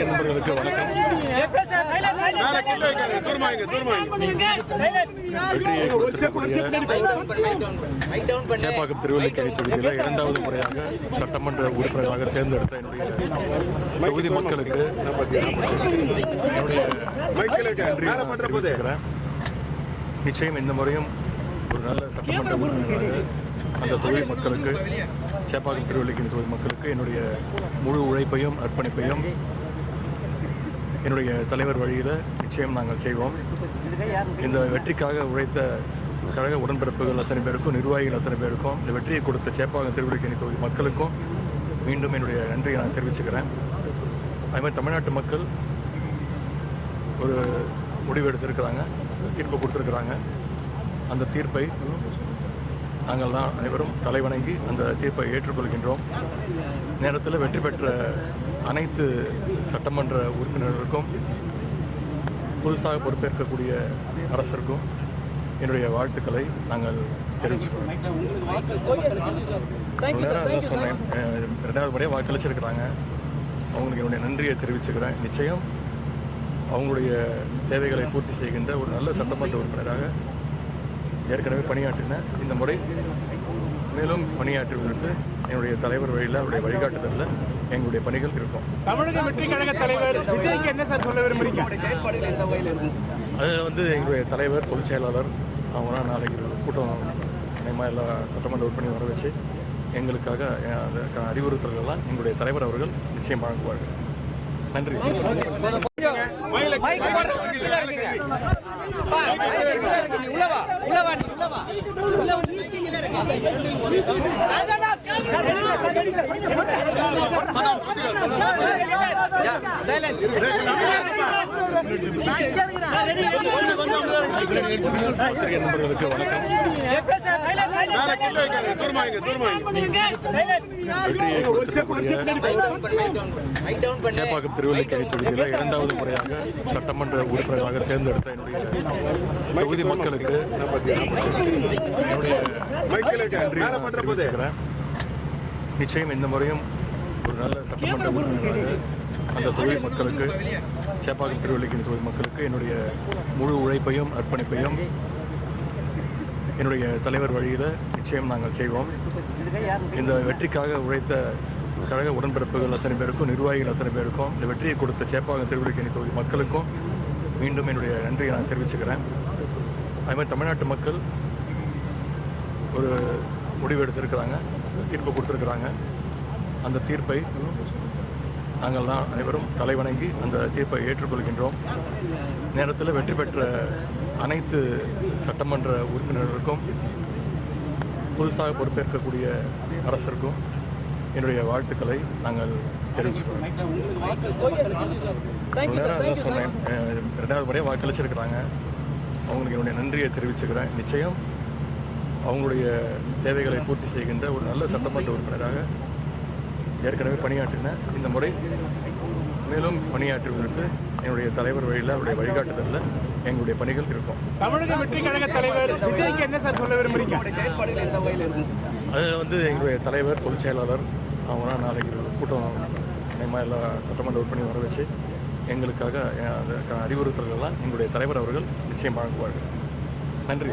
நண்பர்களுக்கு வணக்கம். சேப்பாக்கம் திருவல்லிக்கேணி தொகுதியில் இரண்டாவது முறையாக சட்டமன்ற உறுப்பினராக தேர்ந்தெடுத்த என்னுடைய தொகுதி மக்களுக்கு நிச்சயம் இந்த முறையும் ஒரு நல்ல சட்டமன்ற உறுப்பினராக அந்த தொகுதி மக்களுக்கு, சேப்பாக்கம் திருவல்லிக்கேணி தொகுதி மக்களுக்கு என்னுடைய முழு உழைப்பையும் அர்ப்பணிப்பையும் என்னுடைய தலைவர் வழியில் நிச்சயம் நாங்கள் செய்வோம். இந்த வெற்றிக்காக உழைத்த கழக உடன்பிறப்புகள் அத்தனை பேருக்கும், நிர்வாகிகள் அத்தனை பேருக்கும், இந்த வெற்றியை கொடுத்த சேப்பாக்கம் திருவல்லிக்கேணி தொகுதி மக்களுக்கும் மீண்டும் என்னுடைய நன்றியை நான் தெரிவிச்சுக்கிறேன். அதுமாதிரி தமிழ்நாட்டு மக்கள் ஒரு முடிவு எடுத்திருக்கிறாங்க, தீர்ப்பு கொடுத்துருக்குறாங்க. அந்த தீர்ப்பை நாங்கள் தான் அனைவரும் தலைவணங்கி அந்த தீர்ப்பை ஏற்றுக்கொள்கின்றோம். நேரத்தில் வெற்றி பெற்ற அனைத்து சட்டமன்ற உறுப்பினர்களுக்கும், புதுசாக பொறுப்பேற்கக்கூடிய அரசருக்கும் என்னுடைய வாழ்த்துக்களை நாங்கள் தெரிவிச்சுக்கிறோம். நேரம் அதான் சொன்னேன், ரெண்டாவது முறையாக வாக்களிச்சிருக்கிறாங்க. அவங்களுக்கு என்னுடைய நன்றியை தெரிவிச்சுக்கிறேன். நிச்சயம் அவங்களுடைய தேவைகளை பூர்த்தி செய்கின்ற ஒரு நல்ல சட்டமன்ற உறுப்பினராக ஏற்கனவே பணியாற்றினேன். இந்த முறை மேலும் பணியாற்றுவதற்கு என்னுடைய தலைவர் வழியில், அவருடைய வழிகாட்டுதலில் எங்களுடைய பணிகள் இருக்கும். தமிழக வெற்றி கழக தலைவர் விஜய்க்கு என்ன சார் சொல்ல விரும்புறீங்க? அது எங்களுடைய தலைவர், பொதுச் செயலாளர் அவங்களாம் நாளைக்கு கூட்டம் நியமாக எல்லா சட்டமன்ற உறுப்பினரையும் வர வச்சு எங்களுக்காக அதற்கான அறிவுறுத்தல்கள்லாம் எங்களுடைய தலைவர் அவர்கள் நிச்சயம் வழங்குவார்கள். நன்றி. நண்பர்களுக்கு வணக்கம். சேப்பாக்கம் திருவல்லிக்கேணி தொகுதியில் இரண்டாவது முறையாக சட்டமன்ற உறுப்பினராக தேர்ந்தெடுத்த என்னுடைய தொகுதி மக்களுக்கு என்னுடைய நிச்சயம் இந்த முறையும் ஒரு நல்ல சட்டமன்ற உறுப்பினராக அந்த தொகுதி மக்களுக்கு, சேப்பாக்கம் திருவல்லிக்கேணி தொகுதி மக்களுக்கு என்னுடைய முழு உழைப்பையும் அர்ப்பணிப்பையும் என்னுடைய தலைவர் வழியில் நிச்சயம் நாங்கள் செய்வோம். இந்த வெற்றிக்காக உழைத்த கழக உடன்பிறப்புகள் அத்தனை பேருக்கும், நிர்வாகிகள் அத்தனை பேருக்கும், இந்த வெற்றியை கொடுத்த சேப்பாக்கம் திருவல்லிக்கேணி தொகுதி மக்களுக்கும் மீண்டும் என்னுடைய நன்றியை நான் தெரிவிச்சுக்கிறேன். அதுமாதிரி தமிழ்நாட்டு மக்கள் ஒரு முடிவு எடுத்திருக்கிறாங்க, தீர்ப்பு கொடுத்துருக்குறாங்க. அந்த தீர்ப்பை நாங்கள் தான் அனைவரும் தலைவணங்கி அந்த தீர்ப்பை ஏற்றுக்கொள்கின்றோம். நேரத்தில் வெற்றி பெற்ற அனைத்து சட்டமன்ற உறுப்பினர்களுக்கும், புதுசாக பொறுப்பேற்கக்கூடிய அரசருக்கும் என்னுடைய வாழ்த்துக்களை நாங்கள் தெரிவிச்சுக்கிறோம். நேரம் அதான் சொன்னேன், ரெண்டாவது முறையாக வாக்களிச்சிருக்கிறாங்க. அவங்களுக்கு என்னுடைய நன்றியை தெரிவிச்சுக்கிறேன். நிச்சயம் அவங்களுடைய தேவைகளை பூர்த்தி செய்கின்ற ஒரு நல்ல சட்டமன்ற உறுப்பினராக ஏற்கனவே பணியாற்றினேன். இந்த முறை மேலும் பணியாற்றுவதற்கு என்னுடைய தலைவர் வழியில், அவருடைய வழிகாட்டுதலில் எங்களுடைய பணிகள் இருக்கும். தமிழக வெற்றி கழக தலைவர் விஜய்க்கு என்ன சார் சொல்ல விரும்புறீங்க? அது எங்களுடைய தலைவர், பொதுச் செயலாளர் அவங்களாம் நாளைக்கு கூட்டம் நியமாக எல்லா சட்டமன்ற உறுப்பினரையும் வர வச்சு எங்களுக்காக அதற்கான அறிவுறுத்தல்கள்லாம் எங்களுடைய தலைவர் அவர்கள் நிச்சயம் வழங்குவார்கள். நன்றி.